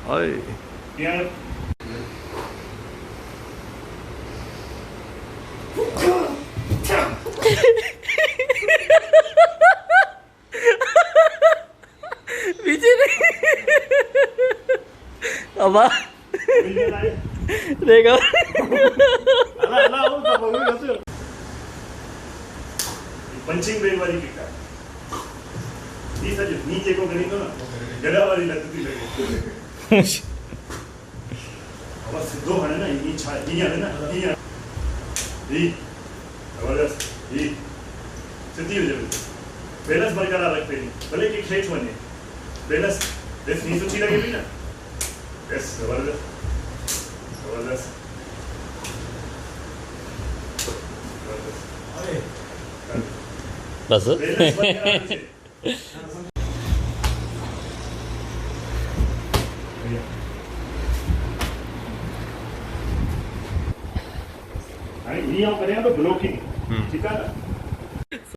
ओए यार अब देखो पंचिंग बैग वाली किक है ये सच नीचे को करी तो ना गला वाली लगती लगे अब सिद्धो है ना ये छा ये है ना ये जबरदस्त ये सिद्धि हो जाए बैलेंस बरकरार रखते नहीं भले कि खेच बने बैलेंस देख नहीं सोची लगे भी ना यस जबरदस्त जबरदस्त बस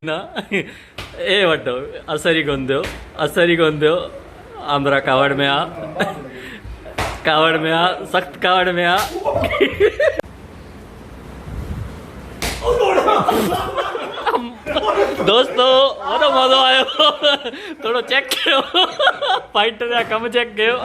ना ए वटो असरी गोंदो आंध्रा कावड़ में आ सख्त कावड़ में आ दोस्तों वो मज़ो आयो थोड़ो चेक कयो फाइटर जा कम चेक कयो